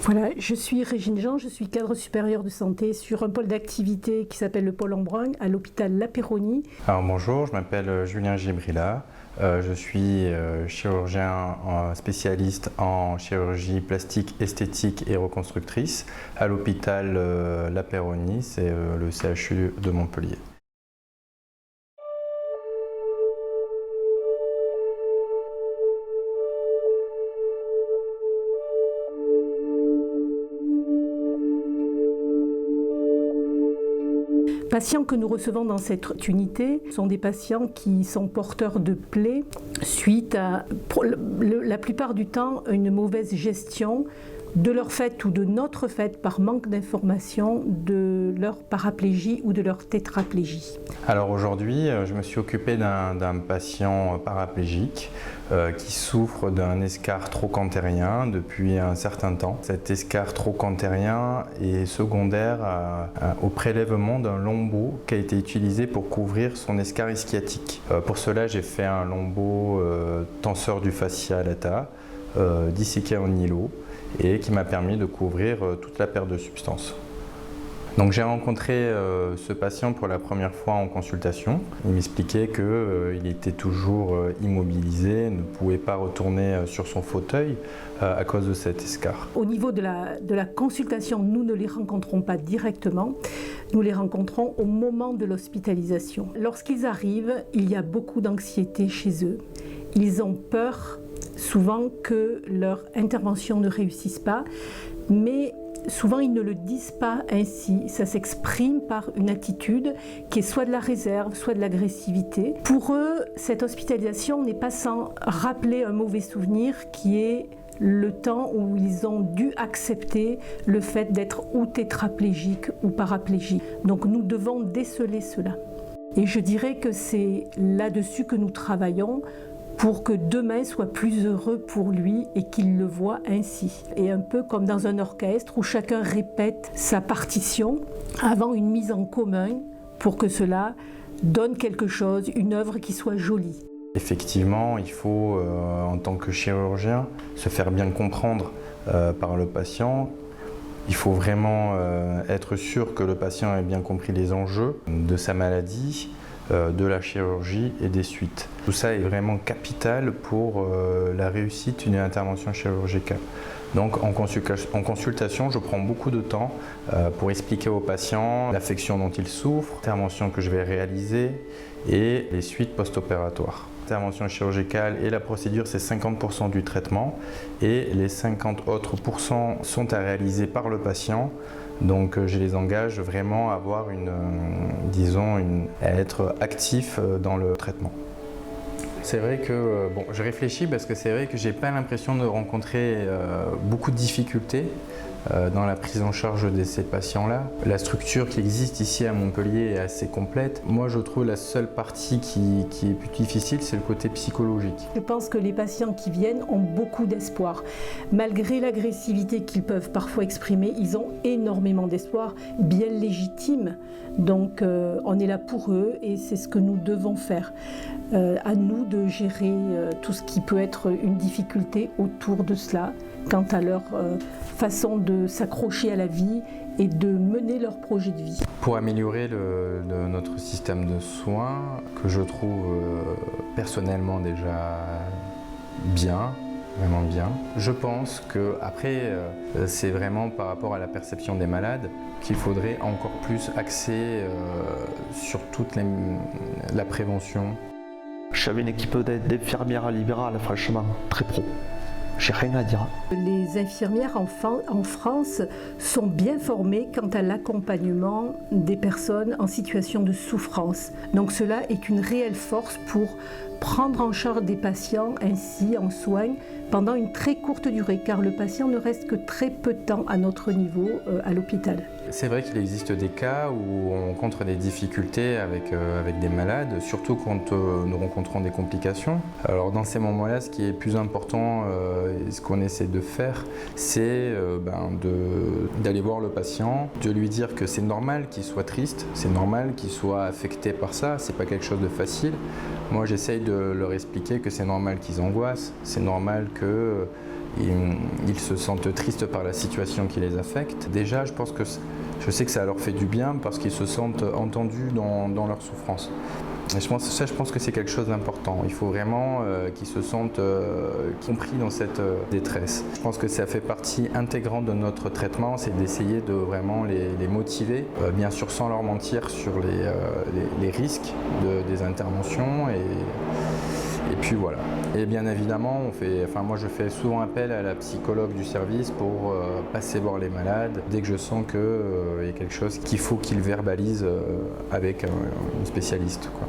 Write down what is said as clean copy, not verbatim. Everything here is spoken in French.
Voilà, je suis Régine Jean, je suis cadre supérieur de santé sur un pôle d'activité qui s'appelle le pôle Embrun à l'hôpital La Péronie. Alors bonjour, je m'appelle Julien Gibrila, je suis chirurgien spécialiste en chirurgie plastique, esthétique et reconstructrice à l'hôpital La Péronie, c'est le CHU de Montpellier. Les patients que nous recevons dans cette unité sont des patients qui sont porteurs de plaies suite à, la plupart du temps, une mauvaise gestion de leur fait ou de notre fait par manque d'information de leur paraplégie ou de leur tétraplégie. Alors aujourd'hui, je me suis occupé d'un patient paraplégique qui souffre d'un escarre trochantérien depuis un certain temps. Cet escarre trochantérien est secondaire au prélèvement d'un lambeau qui a été utilisé pour couvrir son escarre ischiatique. Pour cela, j'ai fait un lambeau tenseur du fascia lata, disséqué en îlot, et qui m'a permis de couvrir toute la perte de substance. Donc j'ai rencontré ce patient pour la première fois en consultation. Il m'expliquait qu'il était toujours immobilisé, ne pouvait pas retourner sur son fauteuil à cause de cet escarre. Au niveau de la consultation, nous ne les rencontrons pas directement, nous les rencontrons au moment de l'hospitalisation. Lorsqu'ils arrivent, il y a beaucoup d'anxiété chez eux. Ils ont peur souvent que leur intervention ne réussisse pas, mais souvent ils ne le disent pas ainsi. Ça s'exprime par une attitude qui est soit de la réserve, soit de l'agressivité. Pour eux, cette hospitalisation n'est pas sans rappeler un mauvais souvenir qui est le temps où ils ont dû accepter le fait d'être ou tétraplégiques ou paraplégiques. Donc nous devons déceler cela. Et je dirais que c'est là-dessus que nous travaillons pour que demain soit plus heureux pour lui et qu'il le voit ainsi. Et un peu comme dans un orchestre où chacun répète sa partition avant une mise en commun pour que cela donne quelque chose, une œuvre qui soit jolie. Effectivement, il faut, en tant que chirurgien, se faire bien comprendre par le patient. Il faut vraiment être sûr que le patient ait bien compris les enjeux de sa maladie, de la chirurgie et des suites. Tout ça est vraiment capital pour la réussite d'une intervention chirurgicale. Donc en consultation, je prends beaucoup de temps pour expliquer au patient l'affection dont il souffre, l'intervention que je vais réaliser et les suites post-opératoires. L'intervention chirurgicale et la procédure, c'est 50% du traitement et les 50 autres % sont à réaliser par le patient. Donc je les engage vraiment à avoir à être actifs dans le traitement. C'est vrai que je réfléchis parce que c'est vrai que j'ai pas l'impression de rencontrer beaucoup de difficultés dans la prise en charge de ces patients-là. La structure qui existe ici à Montpellier est assez complète. Moi, je trouve la seule partie qui est plus difficile, c'est le côté psychologique. Je pense que les patients qui viennent ont beaucoup d'espoir. Malgré l'agressivité qu'ils peuvent parfois exprimer, ils ont énormément d'espoir, bien légitime. Donc, on est là pour eux et c'est ce que nous devons faire. À nous de gérer tout ce qui peut être une difficulté autour de cela, quant à leur façon de s'accrocher à la vie et de mener leur projet de vie. Pour améliorer notre système de soins, que je trouve personnellement déjà bien, vraiment bien, je pense qu'après, c'est vraiment par rapport à la perception des malades qu'il faudrait encore plus axer sur toute la prévention. J'avais une équipe d'infirmières libérales, franchement, très pro. J'ai rien à dire. Les infirmières en France sont bien formées quant à l'accompagnement des personnes en situation de souffrance. Donc cela est une réelle force pour prendre en charge des patients ainsi en soins pendant une très courte durée, car le patient ne reste que très peu de temps à notre niveau à l'hôpital. C'est vrai qu'il existe des cas où on rencontre des difficultés avec des malades, surtout quand nous rencontrons des complications. Alors dans ces moments-là, ce qui est plus important, et ce qu'on essaie de faire, c'est d'aller voir le patient, de lui dire que c'est normal qu'il soit triste, c'est normal qu'il soit affecté par ça, c'est pas quelque chose de facile. Moi j'essaye de leur expliquer que c'est normal qu'ils angoissent, c'est normal ils se sentent tristes par la situation qui les affecte. Déjà, je sais que ça leur fait du bien parce qu'ils se sentent entendus dans leur souffrance. Et je pense que c'est quelque chose d'important. Il faut vraiment qu'ils se sentent compris dans cette détresse. Je pense que ça fait partie intégrante de notre traitement, c'est d'essayer de vraiment les motiver, bien sûr sans leur mentir sur les risques des interventions. Et puis voilà. Et bien évidemment, moi je fais souvent appel à la psychologue du service pour passer voir les malades dès que je sens qu'il y a quelque chose qu'il faut qu'ils verbalisent avec un spécialiste, quoi.